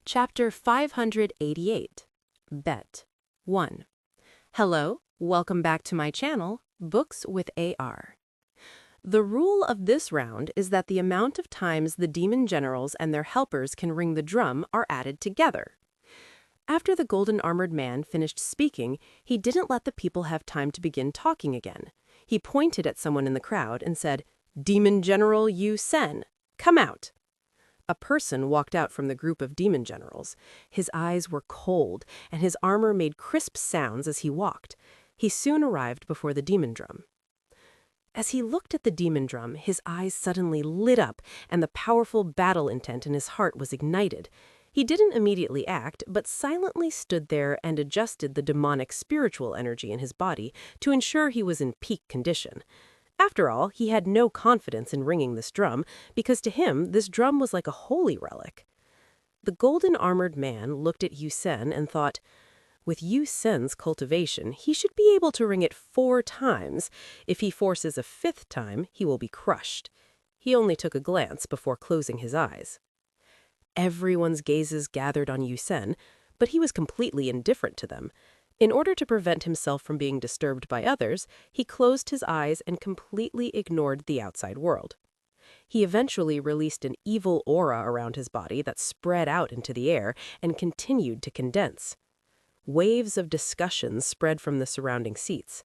Chapter 588. Bet. 1. Hello, welcome back to my channel, Books with AR. The rule of this round is that the amount of times the demon generals and their helpers can ring the drum are added together. After the golden armored man finished speaking, he didn't let the people have time to begin talking again. He pointed at someone in the crowd and said, "Demon General Yu Sen, come out." A person walked out from the group of demon generals. His eyes were cold, and his armor made crisp sounds as he walked. He soon arrived before the demon drum. As he looked at the demon drum, his eyes suddenly lit up, and the powerful battle intent in his heart was ignited. He didn't immediately act, but silently stood there and adjusted the demonic spiritual energy in his body to ensure he was in peak condition. After all, he had no confidence in ringing this drum, because to him, this drum was like a holy relic. The golden armored man looked at Yu Sen and thought, with Yu Sen's cultivation, he should be able to ring it 4 times. If he forces a 5th time, he will be crushed. He only took a glance before closing his eyes. Everyone's gazes gathered on Yu Sen, but he was completely indifferent to them. In order to prevent himself from being disturbed by others, he closed his eyes and completely ignored the outside world. He eventually released an evil aura around his body that spread out into the air and continued to condense. Waves of discussion spread from the surrounding seats.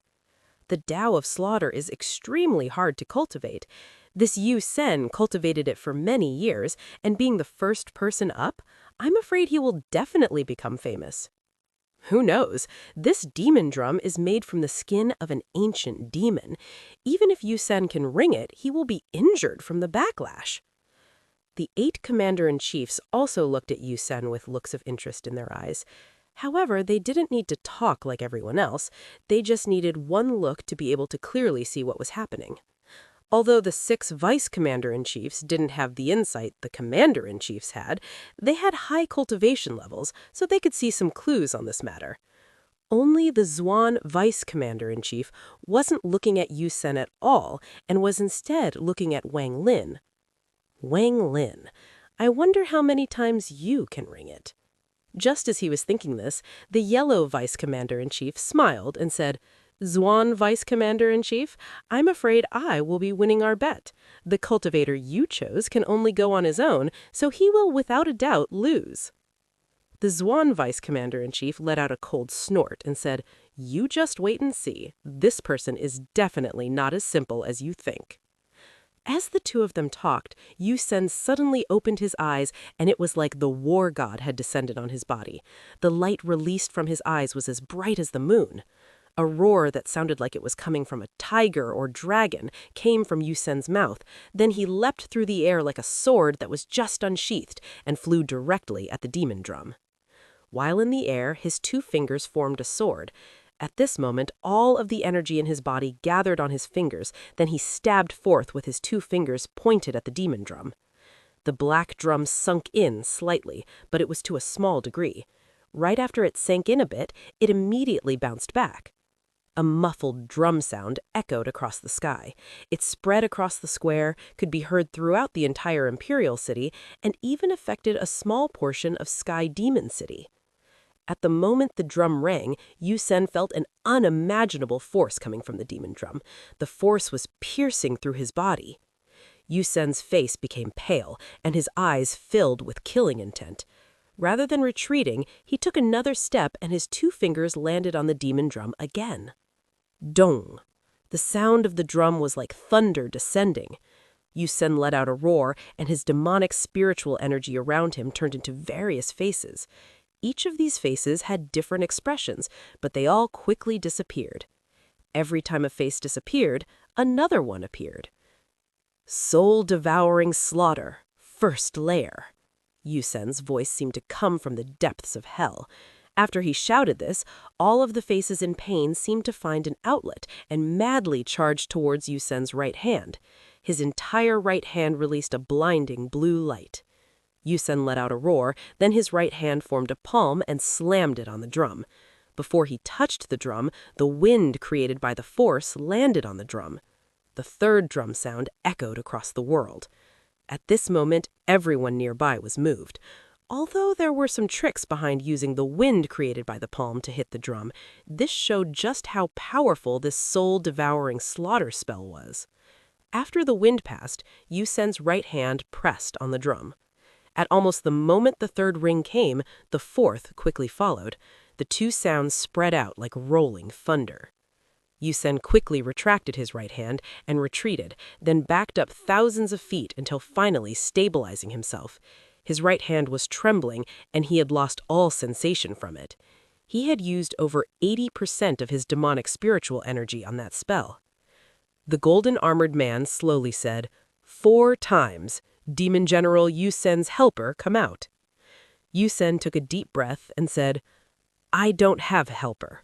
The Tao of slaughter is extremely hard to cultivate. This Yu Sen cultivated it for many years, and being the first person up, I'm afraid he will definitely become famous. Who knows? This demon drum is made from the skin of an ancient demon. Even if Yu Sen can ring it, he will be injured from the backlash. The 8 commander-in-chiefs also looked at Yu Sen with looks of interest in their eyes. However, they didn't need to talk like everyone else. They just needed one look to be able to clearly see what was happening. Although the 6 vice commander-in-chiefs didn't have the insight the commander-in-chiefs had, they had high cultivation levels, so they could see some clues on this matter. Only the Zhuan vice commander-in-chief wasn't looking at Yu Sen at all, and was instead looking at Wang Lin. Wang Lin. I wonder how many times you can ring it. Just as he was thinking this, the yellow vice commander-in-chief smiled and said, "Zhuan Vice Commander-in-Chief, I'm afraid I will be winning our bet. The cultivator you chose can only go on his own, so he will without a doubt lose." The Zhuan Vice Commander-in-Chief let out a cold snort and said, "You just wait and see. This person is definitely not as simple as you think." As the two of them talked, Yu Sen suddenly opened his eyes, and it was like the war god had descended on his body. The light released from his eyes was as bright as the moon. A roar that sounded like it was coming from a tiger or dragon came from Yu Sen's mouth. Then he leapt through the air like a sword that was just unsheathed and flew directly at the demon drum. While in the air, his 2 fingers formed a sword. At this moment, all of the energy in his body gathered on his fingers. Then he stabbed forth with his 2 fingers pointed at the demon drum. The black drum sunk in slightly, but it was to a small degree. Right after it sank in a bit, it immediately bounced back. A muffled drum sound echoed across the sky. It spread across the square, could be heard throughout the entire Imperial City, and even affected a small portion of Sky Demon City. At the moment the drum rang, Yu Sen felt an unimaginable force coming from the demon drum. The force was piercing through his body. Yu Sen's face became pale, and his eyes filled with killing intent. Rather than retreating, he took another step, and his 2 fingers landed on the demon drum again. Dong! The sound of the drum was like thunder descending. Yu Sen let out a roar, and his demonic spiritual energy around him turned into various faces. Each of these faces had different expressions, but they all quickly disappeared. Every time a face disappeared, another one appeared. Soul-devouring slaughter, first layer. Yu Sen's voice seemed to come from the depths of hell. After he shouted this, all of the faces in pain seemed to find an outlet and madly charged towards Yu Sen's right hand. His entire right hand released a blinding blue light. Yu Sen let out a roar, then his right hand formed a palm and slammed it on the drum. Before he touched the drum, the wind created by the force landed on the drum. The 3rd drum sound echoed across the world. At this moment, everyone nearby was moved. Although there were some tricks behind using the wind created by the palm to hit the drum, this showed just how powerful this soul-devouring slaughter spell was. After the wind passed, Yu Sen's right hand pressed on the drum. At almost the moment the third ring came, the fourth quickly followed. The two sounds spread out like rolling thunder. Yu Sen quickly retracted his right hand and retreated, then backed up thousands of feet until finally stabilizing himself. His right hand was trembling, and he had lost all sensation from it. He had used over 80% of his demonic spiritual energy on that spell. The golden-armored man slowly said, 4 times, Demon General Yu Sen's helper, come out. Yu Sen took a deep breath and said, I don't have a helper.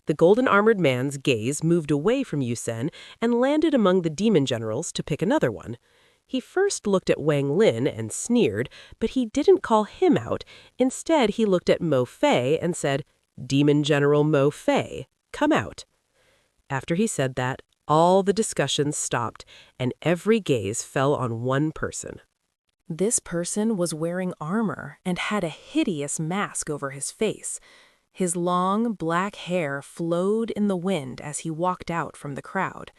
The golden-armored man's gaze moved away from Yu Sen and landed among the demon generals to pick another one. He first looked at Wang Lin and sneered, but he didn't call him out. Instead, he looked at Mo Fei and said, Demon General Mo Fei, come out. After he said that, all the discussions stopped, and every gaze fell on one person. This person was wearing armor and had a hideous mask over his face. His long, black hair flowed in the wind as he walked out from the crowd.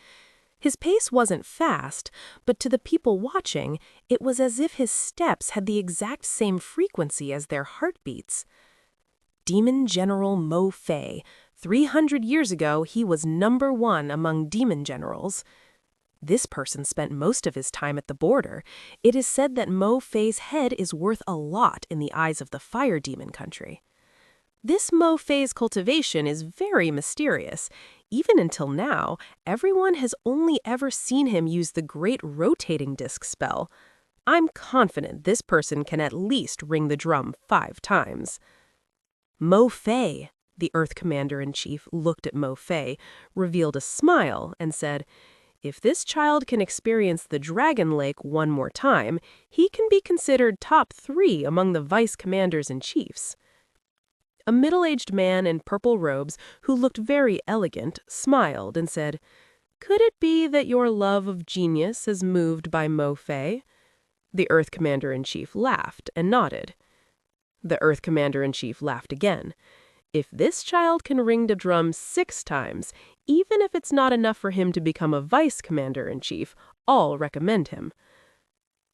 His pace wasn't fast, but to the people watching, it was as if his steps had the exact same frequency as their heartbeats. Demon General Mo Fei. 300 years ago, he was #1 among demon generals. This person spent most of his time at the border. It is said that Mo Fei's head is worth a lot in the eyes of the fire demon country. This Mo Fei's cultivation is very mysterious. Even until now, everyone has only ever seen him use the Great Rotating Disc spell. I'm confident this person can at least ring the drum 5 times. Mo Fei, the Earth Commander-in-Chief, looked at Mo Fei, revealed a smile, and said, if this child can experience the Dragon Lake one more time, he can be considered top 3 among the vice commanders and chiefs. A middle-aged man in purple robes, who looked very elegant, smiled and said, could it be that your love of genius is moved by Mo Fei? The Earth Commander-in-Chief laughed and nodded. The Earth Commander-in-Chief laughed again. If this child can ring the drum 6 times, even if it's not enough for him to become a vice commander-in-chief, I'll recommend him.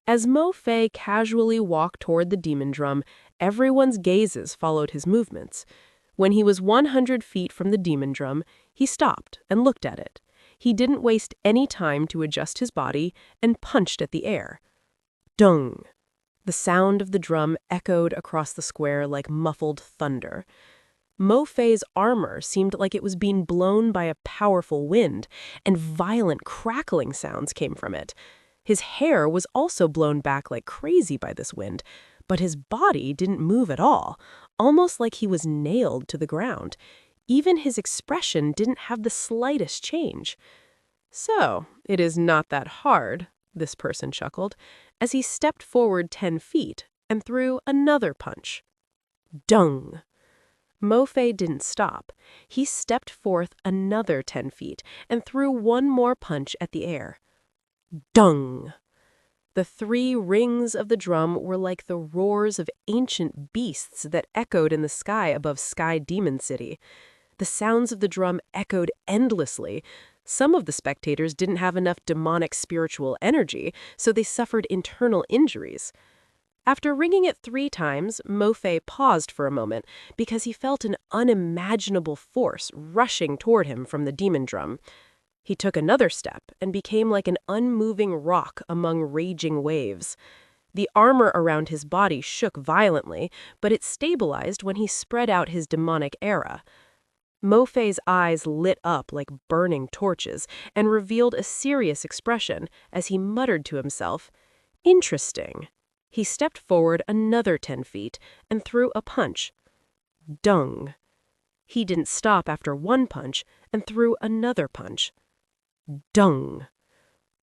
As Mo Fei casually walked toward the demon drum, everyone's gazes followed his movements. When he was 100 feet from the demon drum, he stopped and looked at it. He didn't waste any time to adjust his body and punched at the air. Dung! The sound of the drum echoed across the square like muffled thunder. Mo Fei's armor seemed like it was being blown by a powerful wind, and violent crackling sounds came from it. His hair was also blown back like crazy by this wind, but his body didn't move at all, almost like he was nailed to the ground. Even his expression didn't have the slightest change. So, it is not that hard, this person chuckled, as he stepped forward 10 feet and threw another punch. Dung! Mo Fei didn't stop. He stepped forth another 10 feet and threw one more punch at the air. Dung! The 3 rings of the drum were like the roars of ancient beasts that echoed in the sky above Sky Demon City. The sounds of the drum echoed endlessly. Some of the spectators didn't have enough demonic spiritual energy, so they suffered internal injuries. After ringing it 3 times, Mo Fei paused for a moment because he felt an unimaginable force rushing toward him from the demon drum. He took another step and became like an unmoving rock among raging waves. The armor around his body shook violently, but it stabilized when he spread out his demonic aura. Mo Fei's eyes lit up like burning torches and revealed a serious expression as he muttered to himself, "Interesting." He stepped forward another 10 feet and threw a punch. Dung. He didn't stop after one punch and threw another punch. Dung.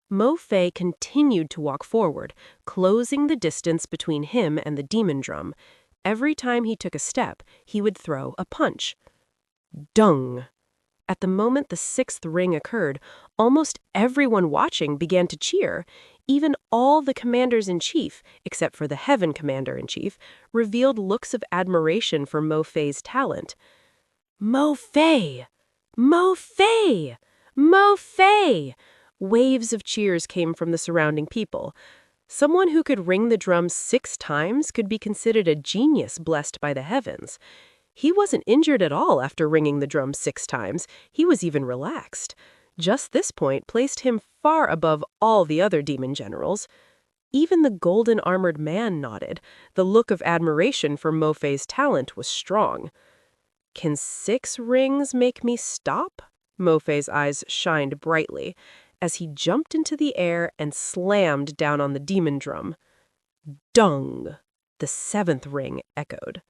Mo Fei continued to walk forward, closing the distance between him and the demon drum. Every time he took a step, he would throw a punch. Dung. At the moment the 6th ring occurred, almost everyone watching began to cheer. Even all the commanders-in-chief, except for the Heaven Commander-in-Chief, revealed looks of admiration for Mo Fei's talent. Mo Fei! Mo Fei! Mo Fei! Waves of cheers came from the surrounding people. Someone who could ring the drum 6 times could be considered a genius blessed by the heavens. He wasn't injured at all after ringing the drum 6 times. He was even relaxed. Just this point placed him far above all the other demon generals. Even the golden-armored man nodded. The look of admiration for Mo Fei's talent was strong. Can 6 rings make me stop? Mo Fei's eyes shined brightly as he jumped into the air and slammed down on the demon drum. Dung! The 7th ring echoed.